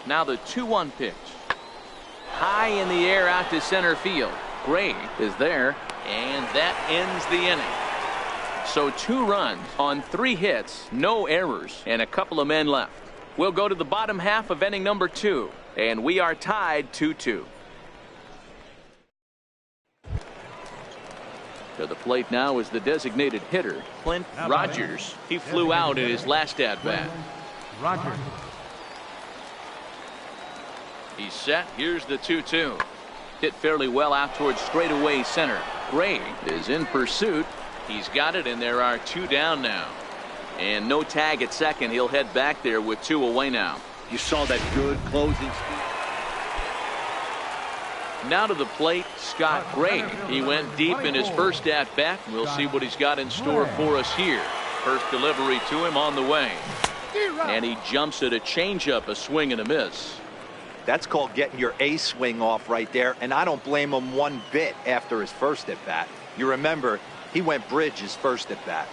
Now the 2-1 pitch. High in the air out to center field. Gray is there, and that ends the inning. So 2 runs on 3 hits, no errors, and a couple of men left. We'll go to the bottom half of inning number 2, and we are tied 2-2. To the plate now is the designated hitter, Clint Rogers. He flew out in his last at-bat. Rogers. He's set. Here's the 2-2. Hit fairly well out towards straightaway center. Gray is in pursuit. He's got it, and there are 2 down now. And no tag at second. He'll head back there with 2 away now. You saw that good closing speed. Now to the plate, Scott Gray. He went deep in his first at-bat. We'll see what he's got in store for us here. First delivery to him on the way. And he jumps at a changeup, a swing and a miss. That's called getting your A swing off right there, and I don't blame him one bit after his first at-bat. You remember, he went bridge his first at-bat.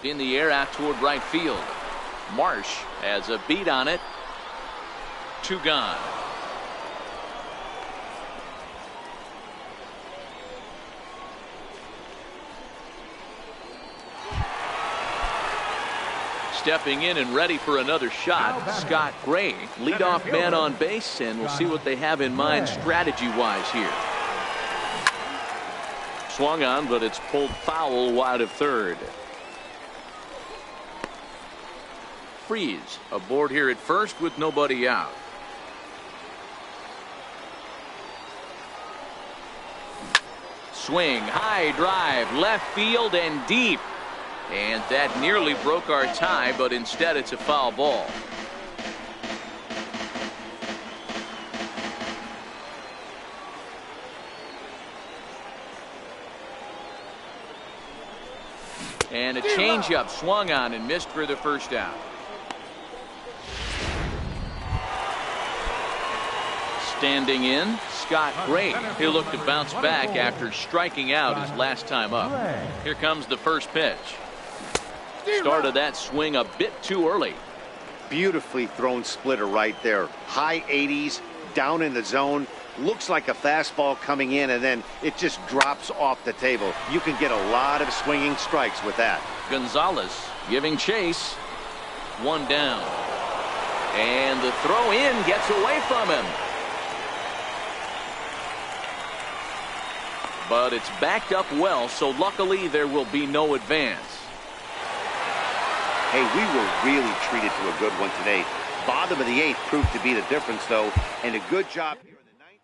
In the air out toward right field. Marsh has a beat on it. 2 gone. Stepping in and ready for another shot, Scott Gray, leadoff man on base, and we'll see what they have in mind strategy-wise here. Swung on, but it's pulled foul wide of third. Freeze aboard here at first with nobody out. Swing, high drive, left field and deep. And that nearly broke our tie, but instead it's a foul ball. And a changeup swung on and missed for the first out. Standing in, Scott Gray. He'll look to bounce back after striking out his last time up. Here comes the first pitch. Started that swing a bit too early. Beautifully thrown splitter right there. High 80s, down in the zone. Looks like a fastball coming in, and then it just drops off the table. You can get a lot of swinging strikes with that. Gonzalez giving chase. 1 down. And the throw in gets away from him. But it's backed up well, so luckily there will be no advance. Hey, we were really treated to a good one today. Bottom of the 8th proved to be the difference, though, and a good job here in the 9th.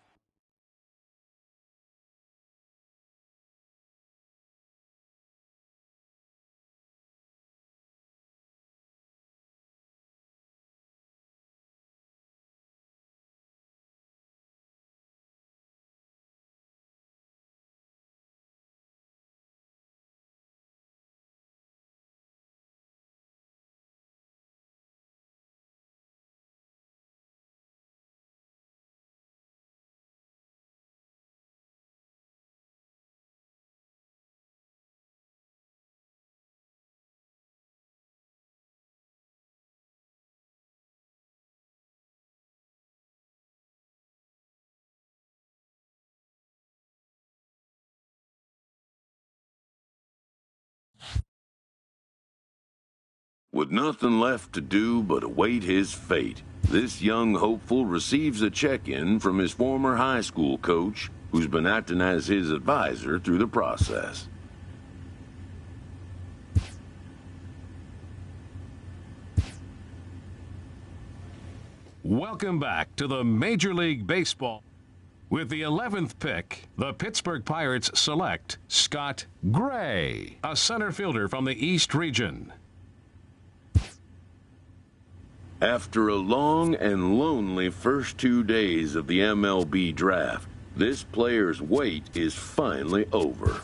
With nothing left to do but await his fate, this young hopeful receives a check-in from his former high school coach, who's been acting as his advisor through the process. Welcome back to the Major League Baseball. With the 11th pick, the Pittsburgh Pirates select Scott Gray, a center fielder from the East region. After a long and lonely first 2 days of the MLB draft, this player's wait is finally over.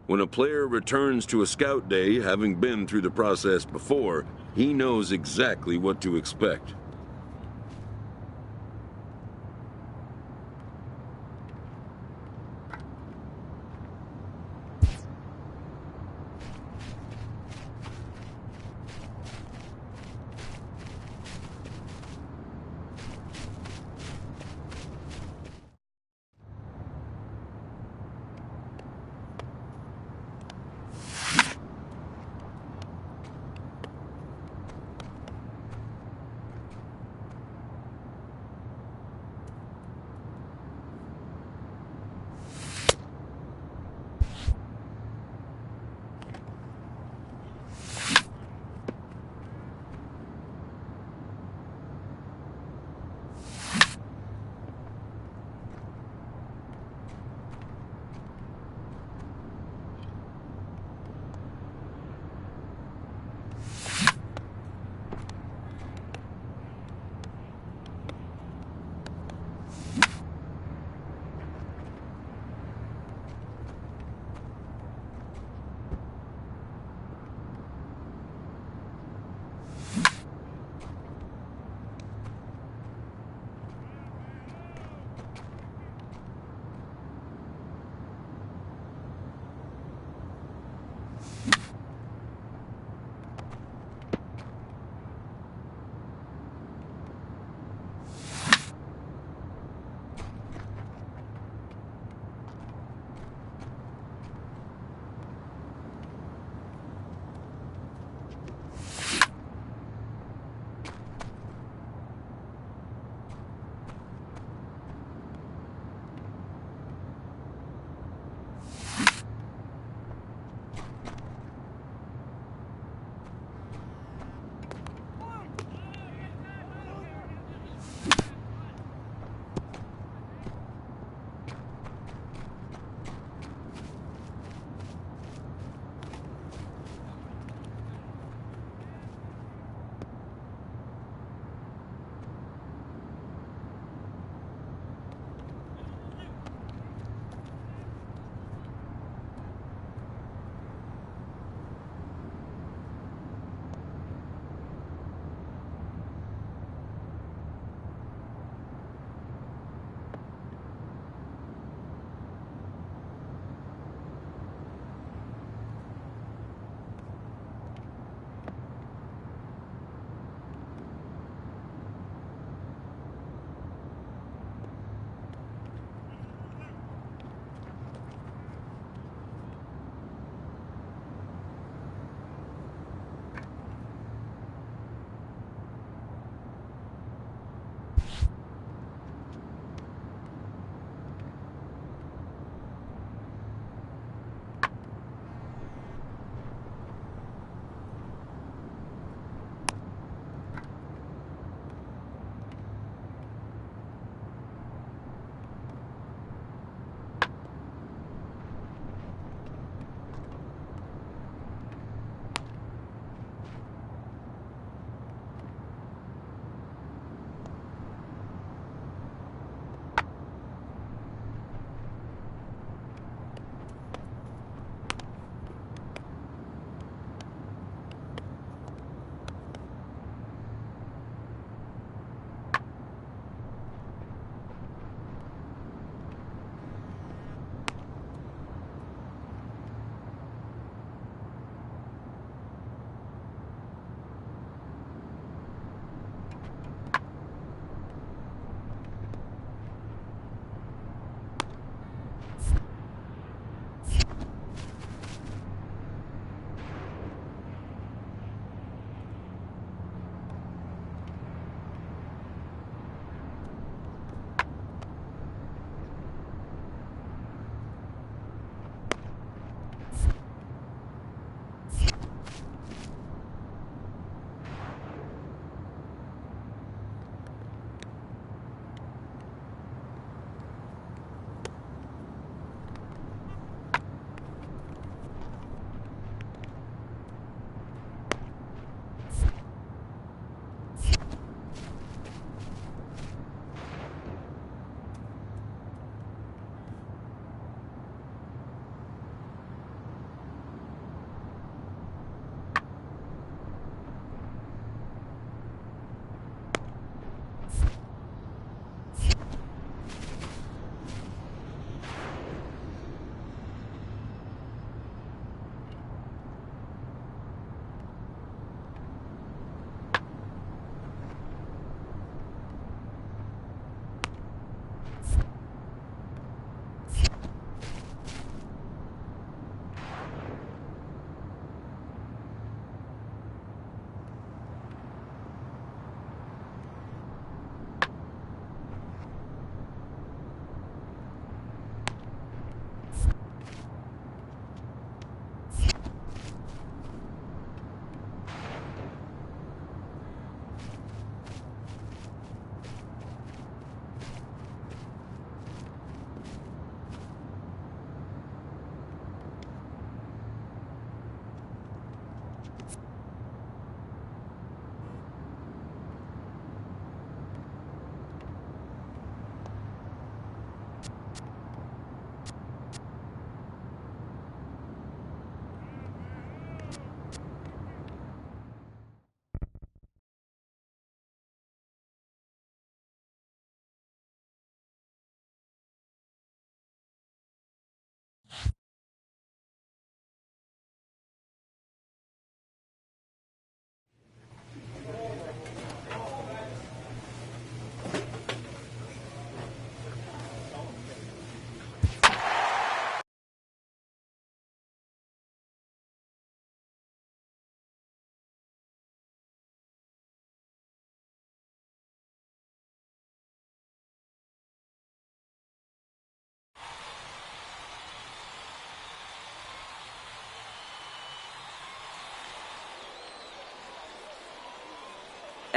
When a player returns to a scout day, having been through the process before, he knows exactly what to expect.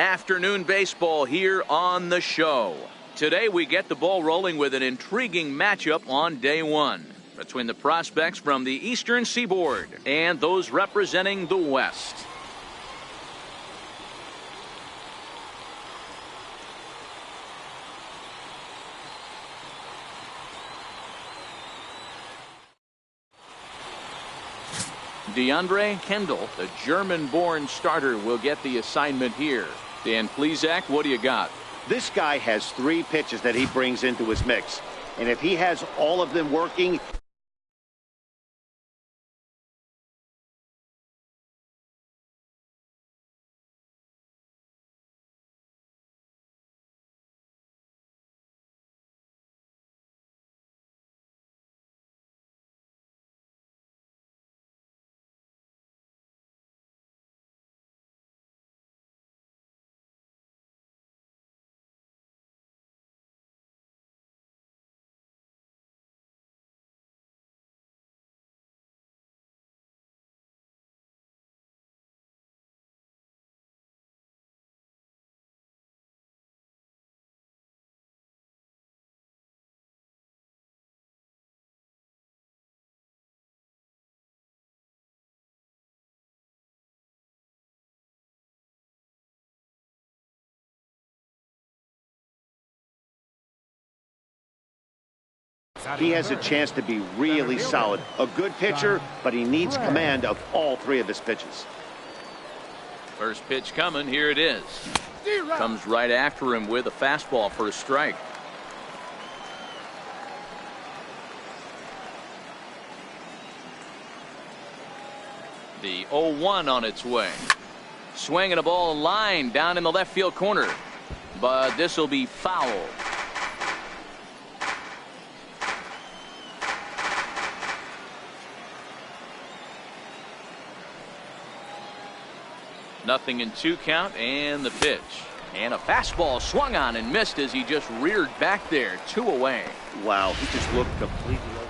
Afternoon baseball here on the show. Today we get the ball rolling with an intriguing matchup on day one between the prospects from the Eastern Seaboard and those representing the West. DeAndre Kendall, the German-born starter, will get the assignment here. Dan Plesac, what do you got? This guy has 3 pitches that he brings into his mix. And if he has all of them working, he has a chance to be really solid. A good pitcher, but he needs command of all 3 of his pitches. First pitch coming. Here it is. Comes right after him with a fastball for a strike. The 0-1 on its way. Swinging a ball line down in the left field corner. But this will be foul. Nothing in 2 count, and the pitch. And a fastball swung on and missed as he just reared back there. 2 away. Wow, he just looked completely open.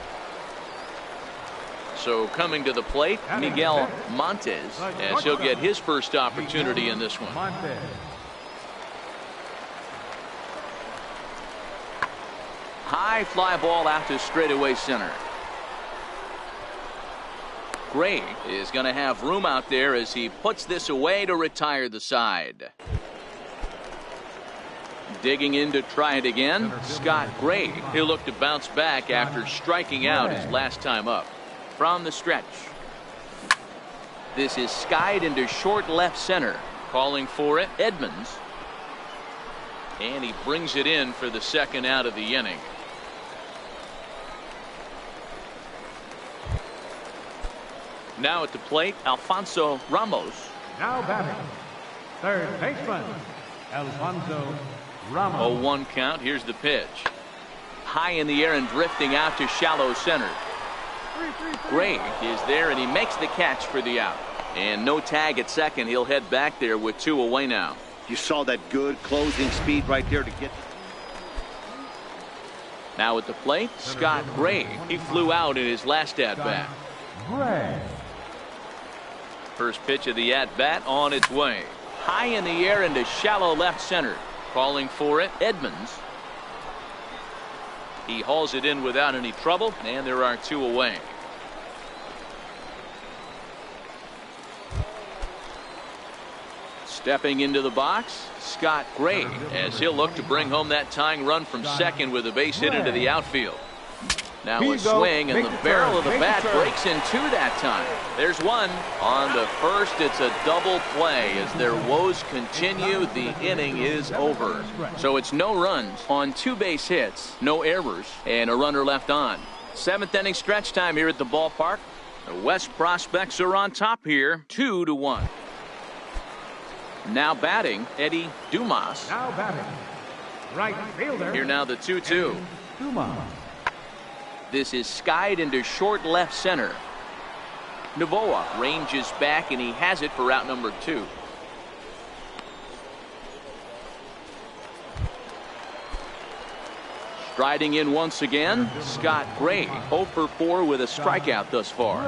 So coming to the plate, Miguel Montes, as he'll get his first opportunity in this one. High fly ball out to straightaway center. Gray is going to have room out there as he puts this away to retire the side. Digging in to try it again, Scott Gray. He'll look to bounce back after striking out his last time up. From the stretch. This is skied into short left center. Calling for it, Edmonds. And he brings it in for the second out of the inning. Now at the plate, Alfonso Ramos. Now batting, third baseman, Alfonso Ramos. 0-1 count. Here's the pitch. High in the air and drifting out to shallow center. Gray is there and he makes the catch for the out. And no tag at second. He'll head back there with 2 away now. You saw that good closing speed right there to get. Now at the plate, Scott Gray. He flew out in his last at-bat. Gray. First pitch of the at-bat on its way. High in the air into shallow left center. Calling for it, Edmonds. He hauls it in without any trouble, and there are 2 away. Stepping into the box, Scott Gray, as he'll look to bring home that tying run from second with a base hit into the outfield. Now a swing, and the barrel of the bat breaks in 2 that time. There's 1. On the first, it's a double play. As their woes continue, the inning is over. So it's no runs on 2 base hits, no errors, and a runner left on. 7th inning stretch time here at the ballpark. The West prospects are on top here, 2-1. Now batting, Eddie Dumas. Now batting, right fielder. Here now the 2-2. Dumas. This is skied into short left center. Novoa ranges back and he has it for out number 2. Striding in once again, Scott Gray, 0 for 4 with a strikeout thus far.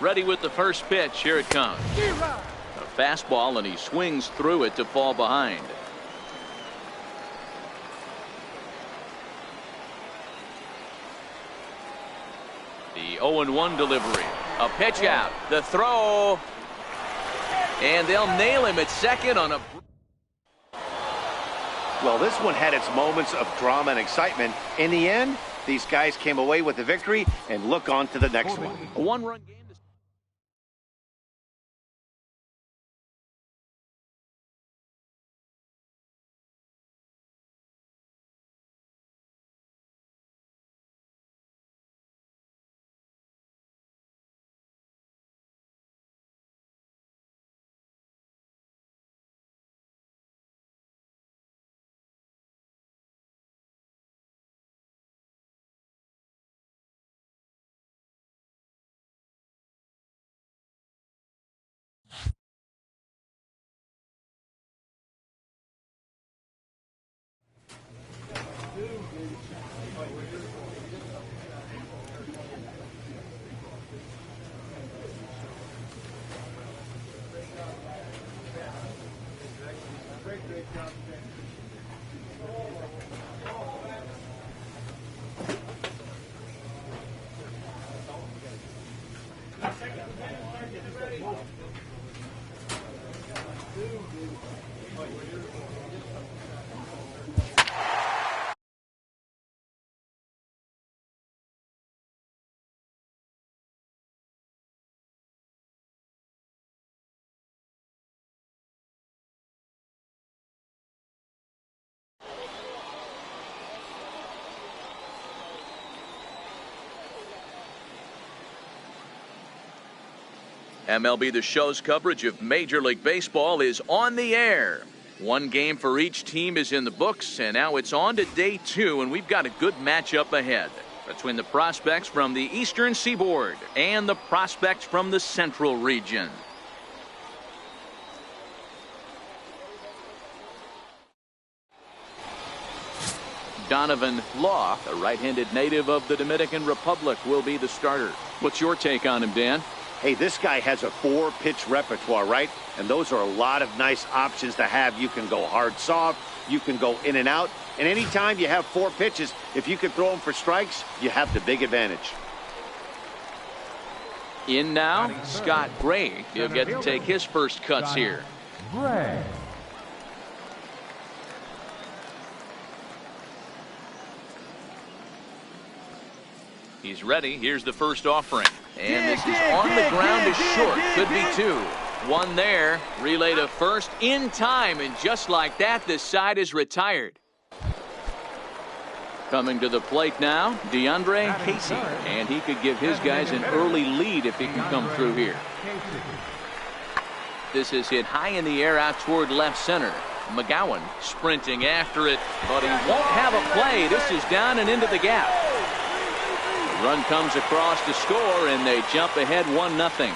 Ready with the first pitch. Here it comes. A fastball, and he swings through it to fall behind. The 0-1 delivery. A pitch out. The throw. And they'll nail him at second on a... Well, this one had its moments of drama and excitement. In the end, these guys came away with the victory and look on to the next one. A one-run game. MLB The Show's coverage of Major League Baseball is on the air. One game for each team is in the books, and now it's on to day 2, and we've got a good matchup ahead between the prospects from the Eastern Seaboard and the prospects from the Central region. Donovan Law, a right-handed native of the Dominican Republic, will be the starter. What's your take on him, Dan? Hey, this guy has a 4-pitch repertoire, right? And those are a lot of nice options to have. You can go hard, soft. You can go in and out. And anytime you have 4 pitches, if you can throw them for strikes, you have the big advantage. In now, Scott Gray. He'll get to take his first cuts here. Gray. He's ready. Here's the first offering. And this is on the ground is short. Could be 2. One there. Relay to first in time. And just like that, this side is retired. Coming to the plate now, DeAndre Casey. And he could give his guys an early lead if he can come through here. This is hit high in the air out toward left center. McGowan sprinting after it, but he won't have a play. This is down and into the gap. Run comes across to score, and they jump ahead 1-0.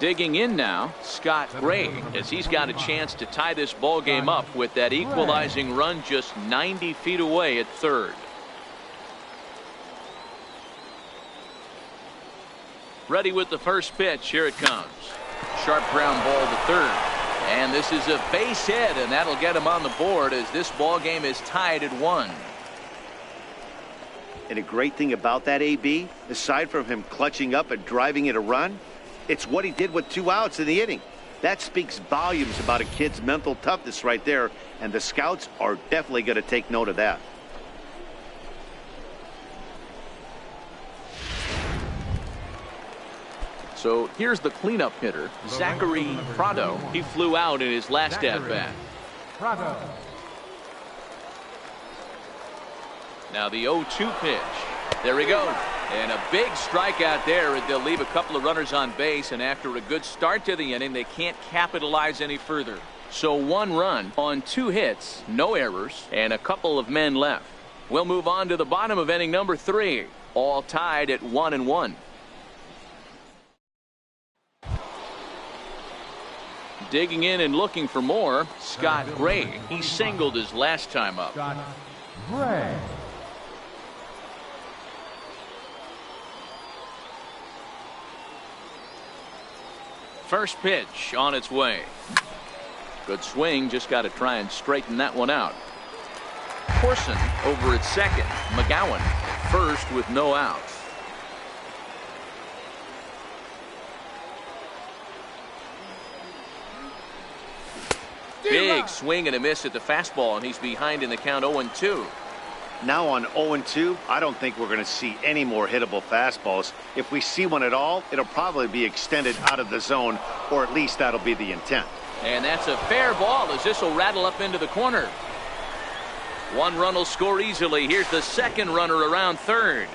Digging in now, Scott Gray, as he's got a chance to tie this ball game up with that equalizing run just 90 feet away at third. Ready with the first pitch. Here it comes. Sharp ground ball to third. And this is a base hit, and that'll get him on the board as this ball game is tied at 1. And a great thing about that, AB, aside from him clutching up and driving in a run, it's what he did with 2 outs in the inning. That speaks volumes about a kid's mental toughness right there, and the scouts are definitely going to take note of that. So here's the cleanup hitter, Zachary Prado. He flew out in his last at-bat. Prado. Now the 0-2 pitch. There we go. And a big strikeout there. They'll leave a couple of runners on base, and after a good start to the inning, they can't capitalize any further. So 1 run on 2 hits, no errors, and a couple of men left. We'll move on to the bottom of inning number 3, all tied at 1-1. Digging in and looking for more, Scott Gray. He singled his last time up. Scott Gray. First pitch on its way. Good swing, just got to try and straighten that one out. Corson over at second. McGowan at first with no outs. Big swing and a miss at the fastball, and he's behind in the count 0-2. Now on 0-2, I don't think we're going to see any more hittable fastballs. If we see one at all, it'll probably be extended out of the zone, or at least that'll be the intent. And that's a fair ball as this will rattle up into the corner. One run will score easily. Here's the second runner around third.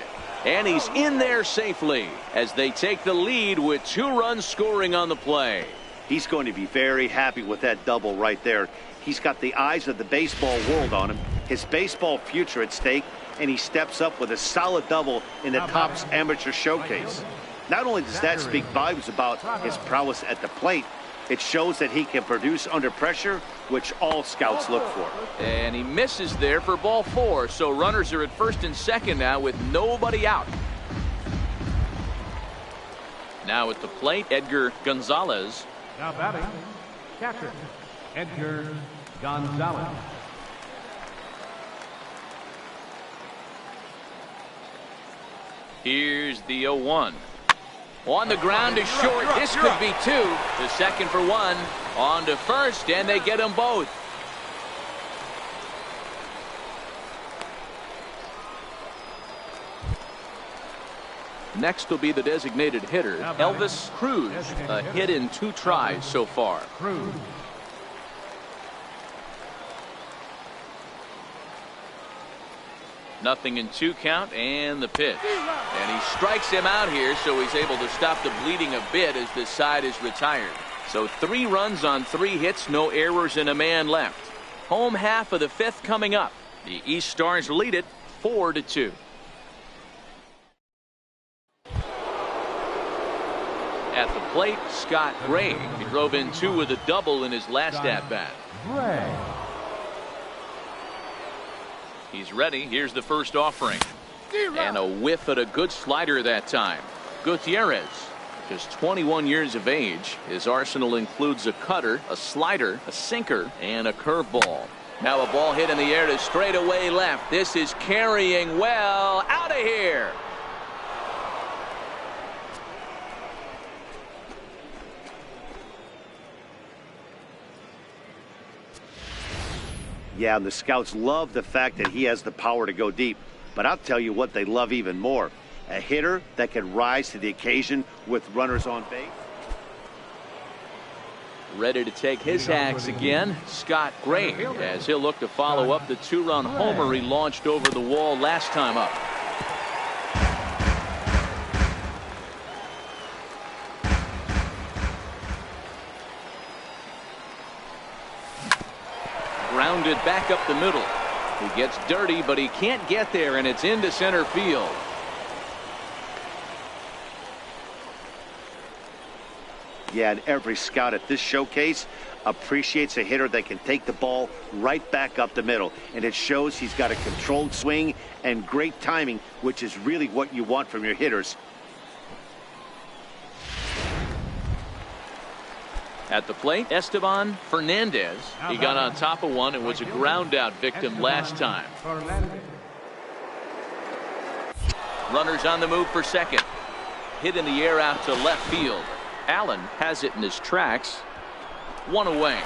And he's in there safely as they take the lead with 2 runs scoring on the play. He's going to be very happy with that double right there. He's got the eyes of the baseball world on him, his baseball future at stake, and he steps up with a solid double in the Topps Amateur Showcase. Not only does that speak volumes about his prowess at the plate, it shows that he can produce under pressure, which all scouts look for. And he misses there for ball 4, so runners are at first and second now with nobody out. Now at the plate, Edgar Gonzalez. Now batting, catcher, Edgar Gonzalez. Here's the 0-1. On the ground to short. This could be 2. To second for 1. On to first, and they get them both. Next will be the designated hitter, Elvis Cruz. A hit in 2 tries so far. Cruz. Nothing in 2 count, and the pitch. And he strikes him out here, so he's able to stop the bleeding a bit as this side is retired. So 3 runs on 3 hits, no errors, and a man left. Home half of the 5th coming up. The East Stars lead it 4-2. At the plate, Scott Gray. He drove in 2 with a double in his last at-bat. Gray. He's ready. Here's the first offering. And a whiff at a good slider that time. Gutierrez, just 21 years of age. His arsenal includes a cutter, a slider, a sinker, and a curveball. Now a ball hit in the air to straightaway left. This is carrying well. Out of here. Yeah, and the scouts love the fact that he has the power to go deep. But I'll tell you what they love even more. A hitter that can rise to the occasion with runners on base. Ready to take his axe again, Scott Gray, as he'll look to follow up the 2-run homer he launched over the wall last time up. Grounded back up the middle. He gets dirty, but he can't get there, and it's into center field. Yeah, and every scout at this showcase appreciates a hitter that can take the ball right back up the middle. And it shows he's got a controlled swing and great timing, which is really what you want from your hitters. At the plate, Esteban Fernandez. He got on top of one and was a ground out victim last time. Runners on the move for second. Hit in the air out to left field. Allen has it in his tracks. 1 away.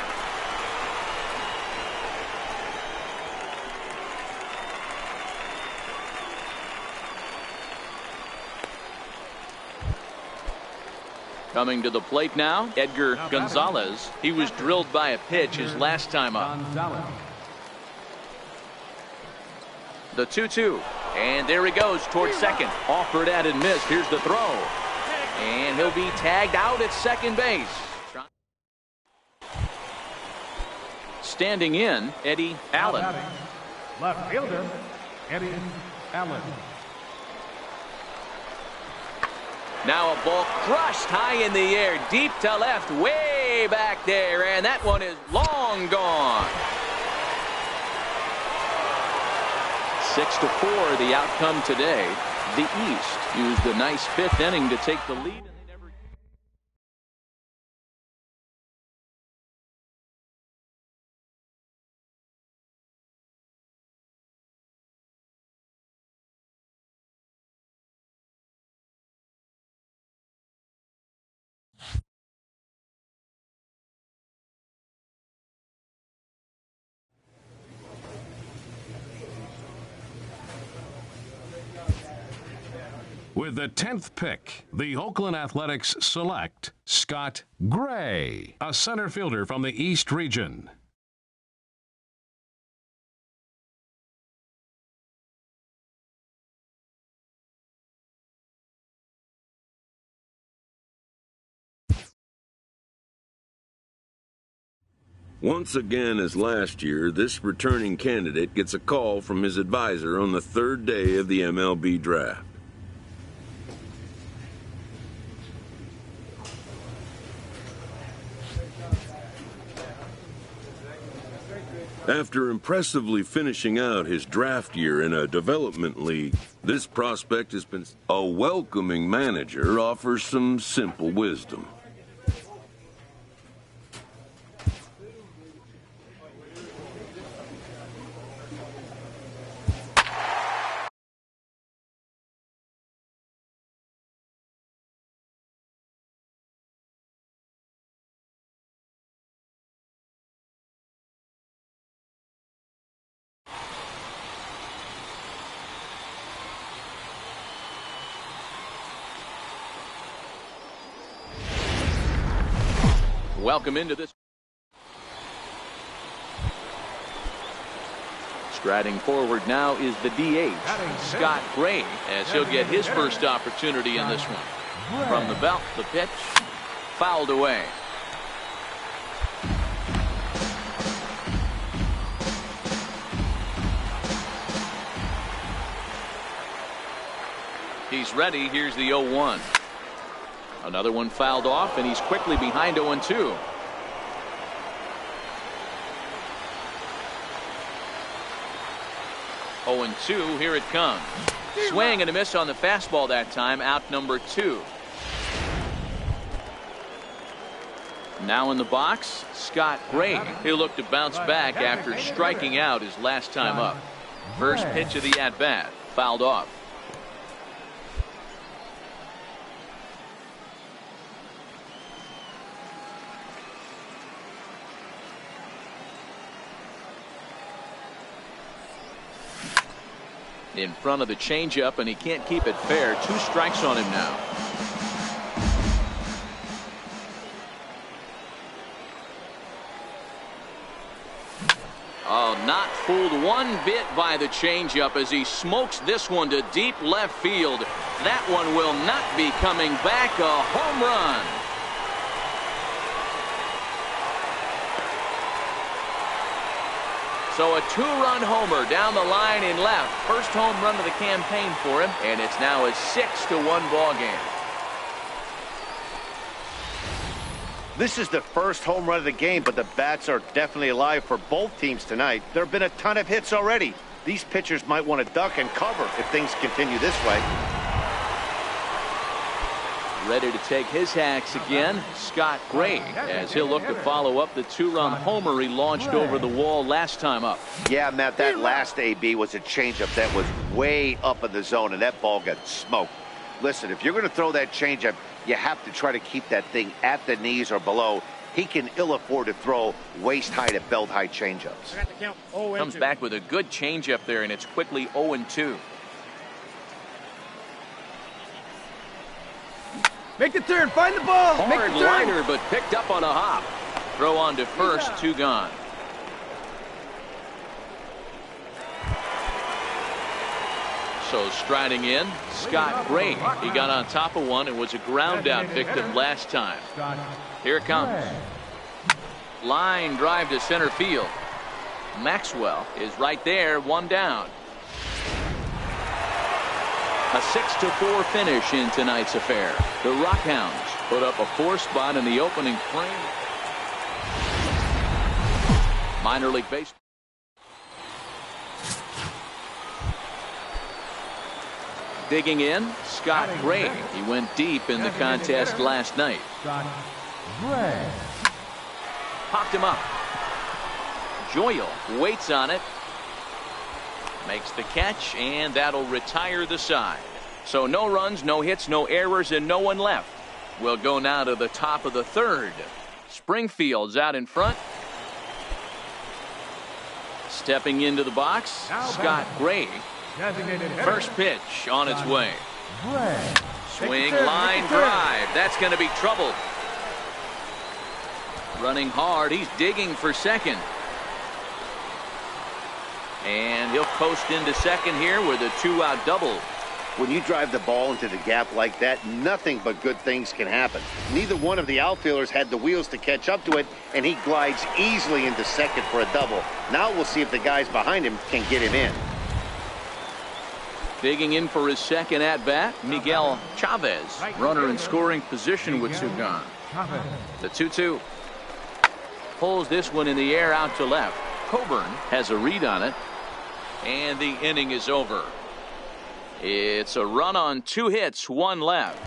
Coming to the plate now, Edgar Gonzalez. He was drilled by a pitch his last time up. The 2-2. And there he goes towards second. Offered at and missed. Here's the throw. And he'll be tagged out at second base. Standing in, Eddie Allen. Left fielder, Eddie Allen. Now a ball crushed high in the air, deep to left, way back there, and that one is long gone. 6-4 the outcome today. The East used a nice 5th inning to take the lead. With the 10th pick, the Oakland Athletics select Scott Gray, a center fielder from the East Region. Once again, as last year, this returning candidate gets a call from his advisor on the third day of the MLB draft. After impressively finishing out his draft year in a development league, this prospect has been a welcoming manager offers some simple wisdom. Welcome into this. Striding forward now is the DH, Scott Gray, as he'll get his first opportunity in this one. From the belt, the pitch, fouled away. He's ready. Here's the 0-1. Another one fouled off, and he's quickly behind 0-2. Oh, and 2, here it comes. Swing and a miss on the fastball that time, out number 2. Now in the box, Scott Gray. He'll look to bounce back after striking out his last time up. First pitch of the at-bat, fouled off. In front of the changeup, and he can't keep it fair. 2 strikes on him now. Oh, not fooled one bit by the changeup as he smokes this one to deep left field. That one will not be coming back. A home run. So a 2-run homer down the line in left. First home run of the campaign for him, and it's now a 6-1 ball game. This is the first home run of the game, but the bats are definitely alive for both teams tonight. There have been a ton of hits already. These pitchers might want to duck and cover if things continue this way. Ready to take his hacks again, Scott Gray, as he'll look to follow up the 2-run homer he launched over the wall last time up. Yeah, Matt, that last AB was a changeup that was way up in the zone, and that ball got smoked. Listen, if you're going to throw that changeup, you have to try to keep that thing at the knees or below. He can ill afford to throw waist-high to belt-high changeups. Comes back with a good changeup there, and it's quickly 0-2. Make the turn, find the ball. Hard liner, but picked up on a hop. Throw on to first, 2 gone. So striding in, Scott Gray. He got on top of one and was a ground out victim last time. Here it comes. Line drive to center field. Maxwell is right there, 1 down. A 6-4 finish in tonight's affair. The Rockhounds put up a 4 spot in the opening frame. Minor league baseball. Digging in, Scott Gray. He went deep in the contest last night. Popped him up. Joyle waits on it. Makes the catch, and that'll retire the side. So no runs, no hits, no errors, and no one left. We'll go now to the top of the 3rd. Springfield's out in front. Stepping into the box, Scott Gray. First pitch on its way. Gray. Swing, line drive. That's going to be trouble. Running hard. He's digging for second. And he'll coast into second here with a 2-out double. When you drive the ball into the gap like that, nothing but good things can happen. Neither one of the outfielders had the wheels to catch up to it, and he glides easily into second for a double. Now we'll see if the guys behind him can get him in. Digging in for his second at-bat, Miguel Chavez. Runner in scoring position with two gone. The 2-2. Pulls this one in the air out to left. Coburn has a read on it. And the inning is over. It's a run on 2 hits, 1 left.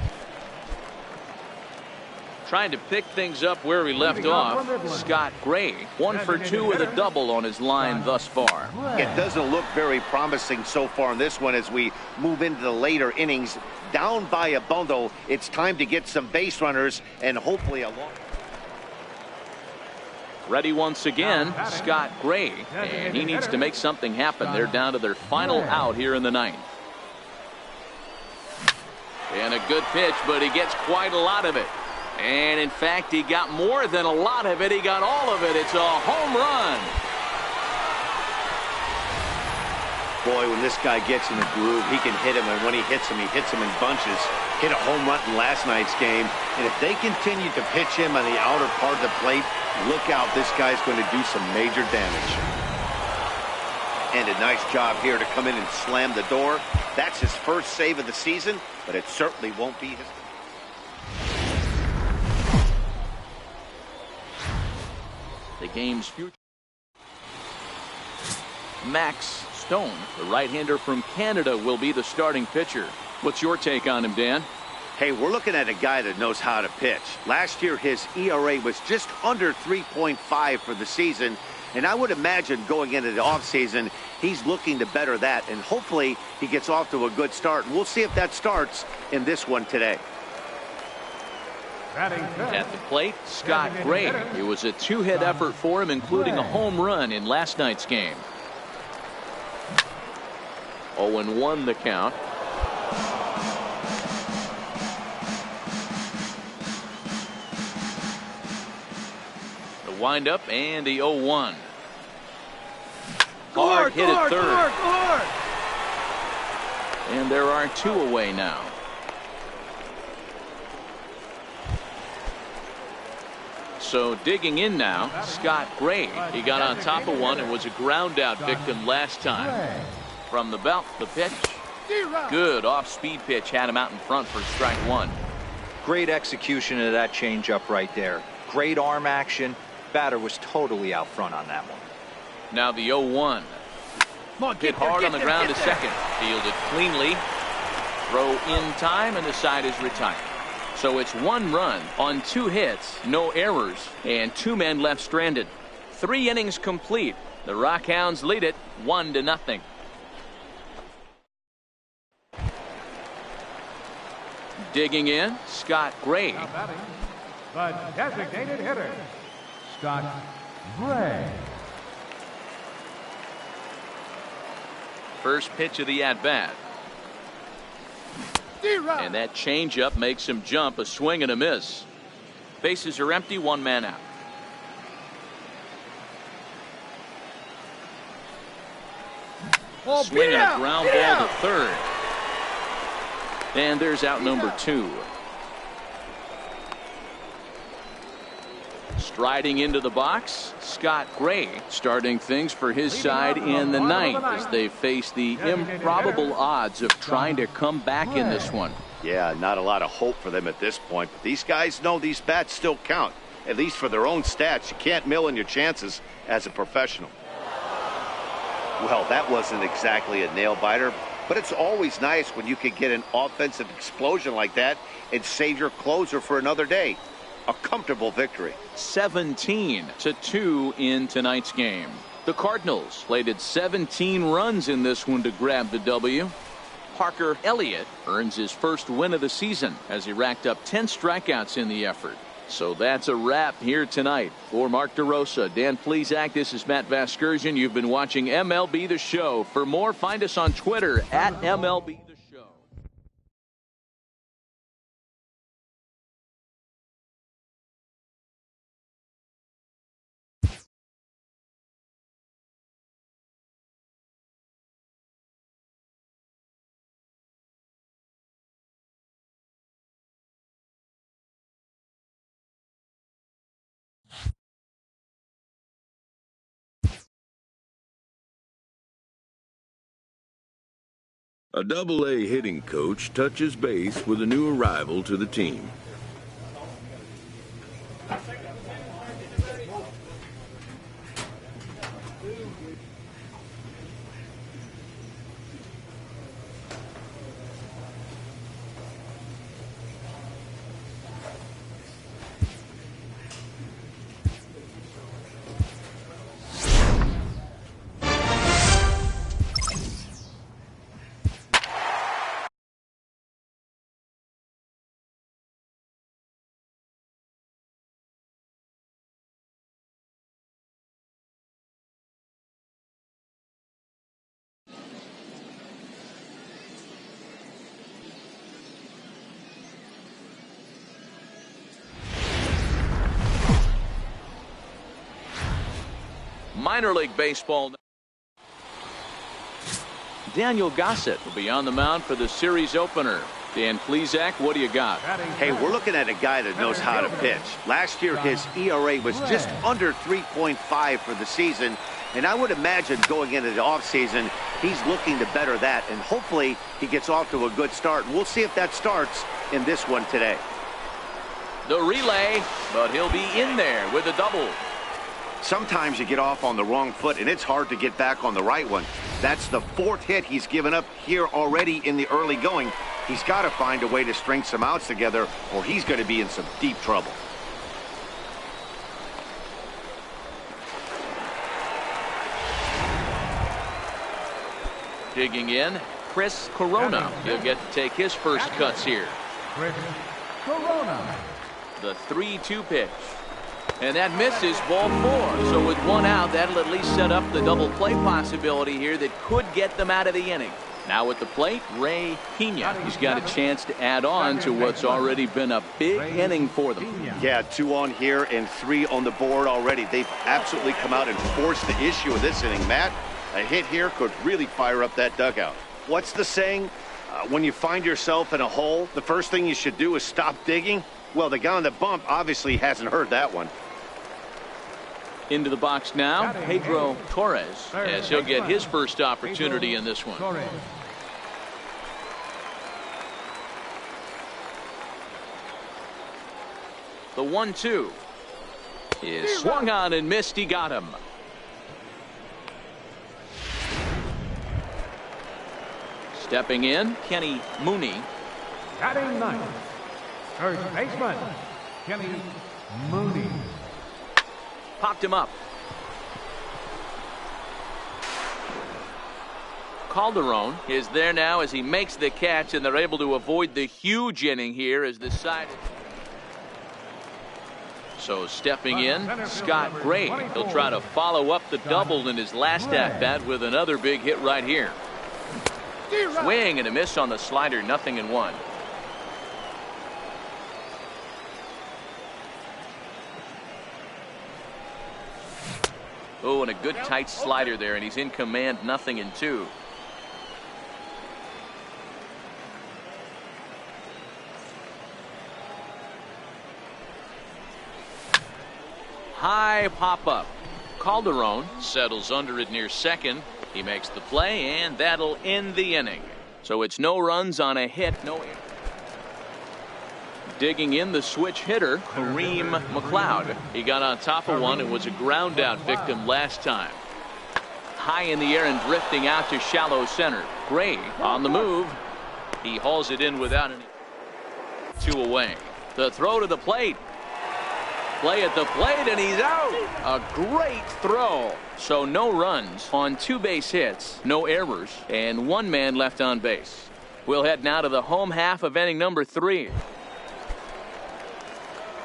Trying to pick things up where he left off. Scott Gray, 1 for 2 with a double on his line thus far. It doesn't look very promising so far in this one as we move into the later innings. Down by a bundle, it's time to get some base runners and hopefully a long. Ready once again, Scott Gray, and he needs to make something happen. They're down to their final out here in the ninth. And a good pitch, but he gets quite a lot of it. And in fact, he got more than a lot of it. He got all of it. It's a home run. Boy, when this guy gets in the groove, he can hit him, and when he hits him in bunches. Hit a home run in last night's game, and if they continue to pitch him on the outer part of the plate, look out, this guy's going to do some major damage. And a nice job here to come in and slam the door. That's his first save of the season, but it certainly won't be his. The game's future. Max Stone, the right-hander from Canada, will be the starting pitcher. What's your take on him, Dan? Hey, we're looking at a guy that knows how to pitch. Last year, his ERA was just under 3.5 for the season, and I would imagine going into the offseason, he's looking to better that, and hopefully he gets off to a good start. We'll see if that starts in this one today. At the plate, Scott Gray. It was a 2-hit effort for him, including a home run in last night's game. 0-1 the count. The windup and the 0-1. Hard hit at third. And there are 2 away now. So digging in now, Scott Gray. He got on top of one and was a ground out victim last time. From the belt, the pitch. Good off-speed pitch, had him out in front for strike 1. Great execution of that changeup right there. Great arm action. Batter was totally out front on that one. Now the 0-1. Hit hard on the ground to second. Fielded cleanly. Throw in time, and the side is retired. So it's 1 run on 2 hits, no errors, and 2 men left stranded. 3 innings complete. The Rockhounds lead it 1-0. Digging in, Scott Gray. The designated hitter, Scott Gray. First pitch of the at-bat. And that changeup makes him jump, a swing and a miss. Bases are empty, 1 man out. Swing and a ground ball to third. And there's out number 2. Striding into the box, Scott Gray, starting things for his side in the ninth as they face the improbable odds of trying to come back in this one. Yeah, not a lot of hope for them at this point, but these guys know these bats still count, at least for their own stats. You can't mill in your chances as a professional. Well, that wasn't exactly a nail-biter, but it's always nice when you can get an offensive explosion like that and save your closer for another day. A comfortable victory. 17-2 in tonight's game. The Cardinals plated 17 runs in this one to grab the W. Parker Elliott earns his first win of the season as he racked up 10 strikeouts in the effort. So that's a wrap here tonight. For Mark DeRosa, Dan Plesac, this is Matt Vasgersian. You've been watching MLB The Show. For more, find us on Twitter at MLB. A Double-A hitting coach touches base with a new arrival to the team. Minor League Baseball. Daniel Gossett will be on the mound for the series opener. Dan Plesac, what do you got? Hey, we're looking at a guy that knows how to pitch. Last year, his ERA was just under 3.5 for the season, and I would imagine going into the offseason, he's looking to better that, and hopefully he gets off to a good start. We'll see if that starts in this one today. The relay, but he'll be in there with a double. Sometimes you get off on the wrong foot, and it's hard to get back on the right one. That's the 4th hit he's given up here already in the early going. He's got to find a way to string some outs together, or he's going to be in some deep trouble. Digging in, Chris Corona. He'll get to take his first cuts here. Chris Corona. The 3-2 pitch. And that misses, ball 4. So with 1 out, that'll at least set up the double play possibility here that could get them out of the inning. Now at the plate, Ray Pena. He's got a chance to add on to what's already been a big inning for them. Yeah, 2 on here and 3 on the board already. They've absolutely come out and forced the issue of this inning. Matt, a hit here could really fire up that dugout. What's the saying? When you find yourself in a hole, the first thing you should do is stop digging. Well, the guy on the bump obviously hasn't heard that one. Into the box now, Pedro Torres, as he'll get his first opportunity in this one. The 1-2 is swung on and missed. He got him. Stepping in, Kenny Mooney. Batting ninth, first baseman, Kenny Mooney. Popped him up. Calderon is there now as he makes the catch, and they're able to avoid the huge inning here as the side. So stepping in, Scott Gray. He'll try to follow up the double in his last at-bat with another big hit right here. Swing and a miss on the slider, 0-1. Oh, and a good tight slider there, and he's in command, 0-2. High pop-up. Calderon settles under it near second. He makes the play, and that'll end the inning. So it's no runs on a hit, no error. Digging in, the switch hitter, Kareem McLeod. He got on top of one and was a ground out victim last time. High in the air and drifting out to shallow center. Gray on the move. He hauls it in without any. 2 away. The throw to the plate. Play at the plate, and he's out. A great throw. So no runs on 2 base hits, no errors, and 1 man left on base. We'll head now to the home half of inning number 3.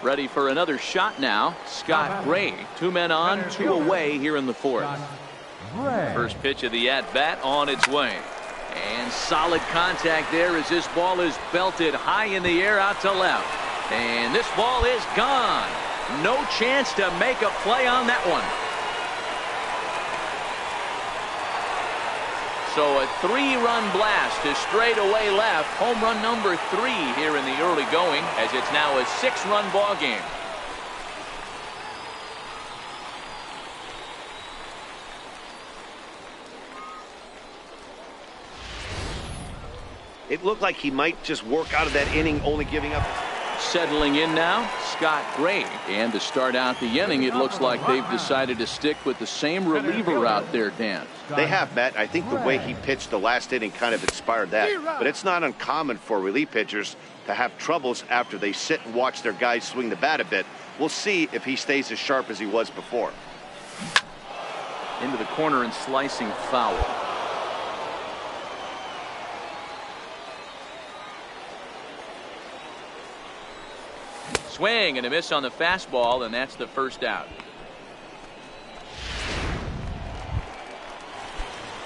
Ready for another shot now. Scott Gray. 2 men on, 2 away here in the 4th. First pitch of the at-bat on its way. And solid contact there as this ball is belted high in the air out to left. And this ball is gone. No chance to make a play on that one. So a 3-run blast to straightaway left. Home run number 3 here in the early going, as it's now a 6-run ball game. It looked like he might just work out of that inning, only giving up. Settling in now, Scott Gray. And to start out the inning, it looks like they've decided to stick with the same reliever out there, Dan. They have, Matt. I think the way he pitched the last inning kind of inspired that. But it's not uncommon for relief pitchers to have troubles after they sit and watch their guys swing the bat a bit. We'll see if he stays as sharp as he was before. Into the corner and slicing foul. Swing and a miss on the fastball, and that's the first out.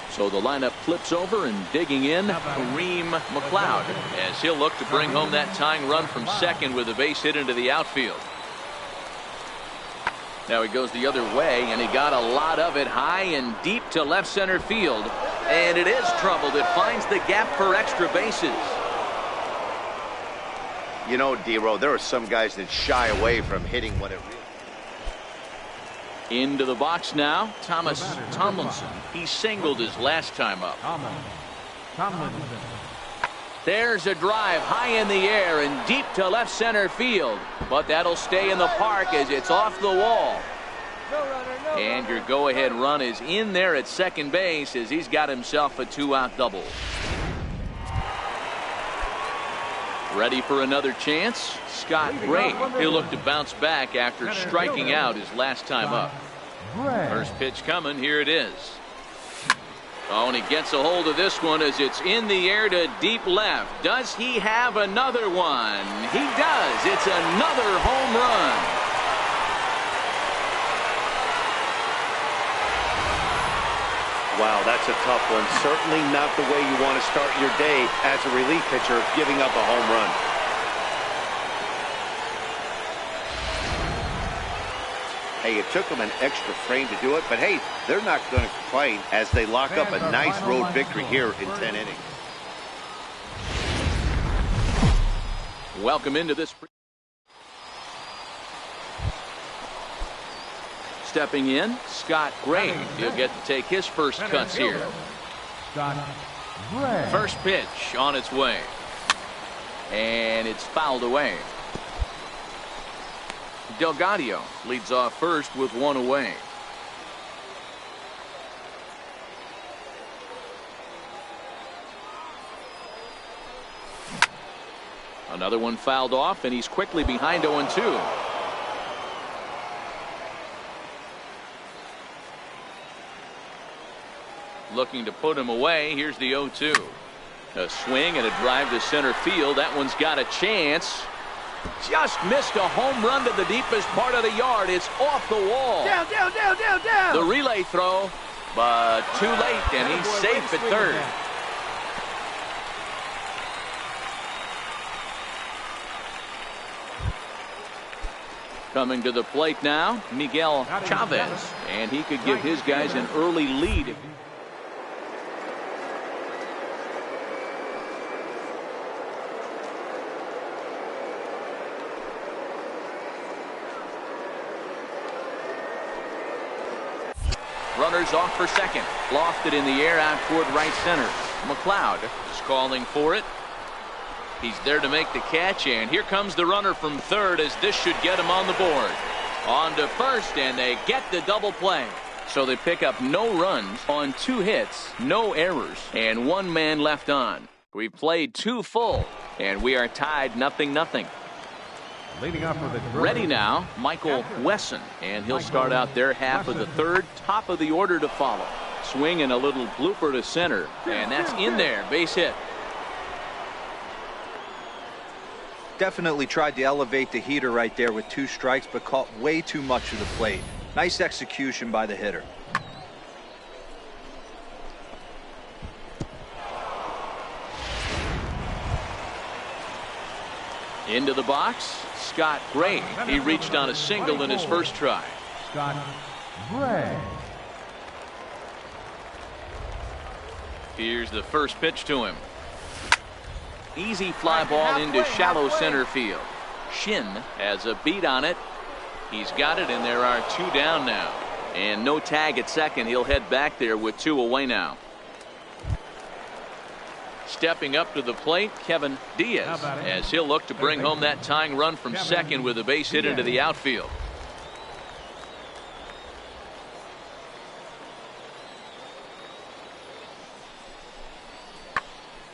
So the lineup flips over, and digging in, Kareem McLeod, as he'll look to bring home that tying run from second with a base hit into the outfield. Now he goes the other way, and he got a lot of it high and deep to left center field. And it is troubled. It finds the gap for extra bases. You know, D-Row, there are some guys that shy away from hitting when it really... Into the box now, Thomas Tomlinson. He singled his last time up. Tomlinson. There's a drive high in the air and deep to left center field. But that'll stay in the park as it's off the wall. And your go-ahead run is in there at second base as he's got himself a 2-out double. Ready for another chance? Scott Gray. He'll look to bounce back after striking out his last time up. First pitch coming. Here it is. Oh, and he gets a hold of this one as it's in the air to deep left. Does he have another one? He does. It's another home run. Wow, that's a tough one. Certainly not the way you want to start your day as a relief pitcher, giving up a home run. Hey, it took them an extra frame to do it, but hey, they're not going to complain as they lock up a nice road victory here in 10 innings. Welcome into this. Stepping in, Scott Gray. He'll get to take his first cuts here. Scott Gray. First pitch on its way. And it's fouled away. Delgado leads off first with one away. Another one fouled off, and he's quickly behind 0-2. Looking to put him away. Here's the 0-2. A swing and a drive to center field. That one's got a chance. Just missed a home run to the deepest part of the yard. It's off the wall. Down, down, down, down, down. The relay throw, but too late, and he's safe at third. Coming to the plate now, Miguel Chavez, and he could give his guys an early lead. Runners off for second. Lofted in the air out toward right center. McLeod is calling for it. He's there to make the catch, and here comes the runner from third as this should get him on the board. On to first, and they get the double play. So they pick up no runs on 2 hits, no errors, and 1 man left on. We've played 2 full, and we are tied 0-0. Leading up with a Ready now, Michael Wesson, and he'll start out their half of the third, top of the order to follow. Swing and a little blooper to center, and that's in there, base hit. Definitely tried to elevate the heater right there with 2 strikes, but caught way too much of the plate. Nice execution by the hitter. Into the box, Scott Gray. He reached on a single in his first try. Scott Gray. Here's the first pitch to him. Easy fly ball into shallow center field. Shin has a beat on it. He's got it, and there are 2 down now. And no tag at second. He'll head back there with 2 away now. Stepping up to the plate, Kevin Diaz, as he'll look to bring home that tying run from second with a base hit into the outfield.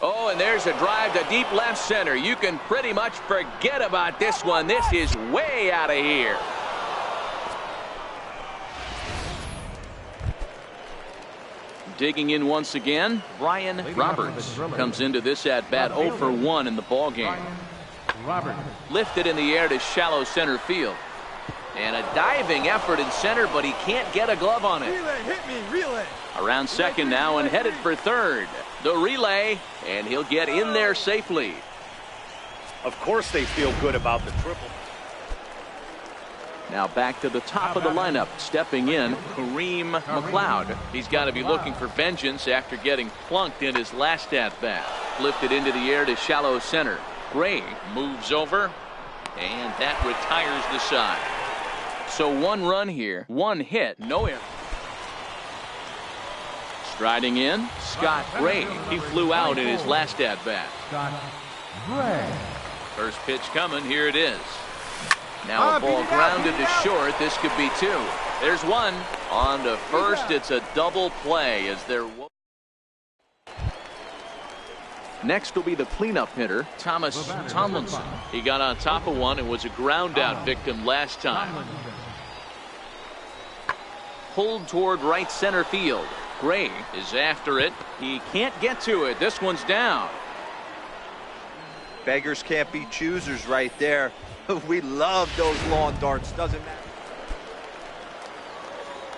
Oh, and there's a drive to deep left center. You can pretty much forget about this one. This is way out of here. Digging in once again, Brian Roberts comes into this at bat 0 for 1 in the ball game. Lifted in the air to shallow center field. And a diving effort in center, but he can't get a glove on it. Relay, hit me, relay. Around second now and headed for third. The relay, and he'll get in there safely. Of course they feel good about the triple. Now back to the top of the lineup. Stepping in, Kareem McLeod. He's got to be looking for vengeance after getting plunked in his last at-bat. Lifted into the air to shallow center. Gray moves over, and that retires the side. So 1 run here, 1 hit, no error. Striding in, Scott Gray. He flew out in his last at-bat. First pitch coming, here it is. Now a ball grounded to short. This could be 2. There's 1. On to first. It's a double play as they're. Next will be the cleanup hitter, Thomas Tomlinson. He got on top of one and was a ground out victim last time. Pulled toward right center field. Gray is after it. He can't get to it. This one's down. Beggars can't be choosers right there. We love those lawn darts. Doesn't matter.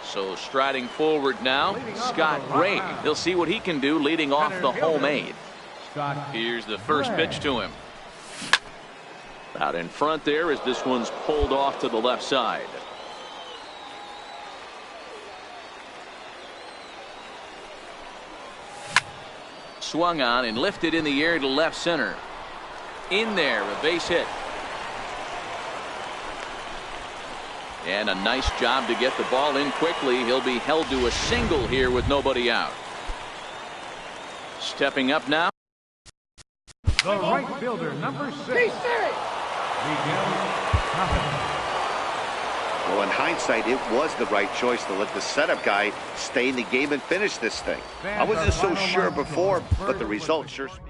So striding forward now, Scott Gray. He'll see what he can do leading off the home 8th. Here's the first pitch to him. Out in front there as this one's pulled off to the left side. Swung on and lifted in the air to left center. In there, a base hit. And a nice job to get the ball in quickly. He'll be held to a single here with nobody out. Stepping up now. The right fielder, number 6. Miguel Campbell. Well, in hindsight, it was the right choice to let the setup guy stay in the game and finish this thing. I wasn't so sure before, but the results sure speak.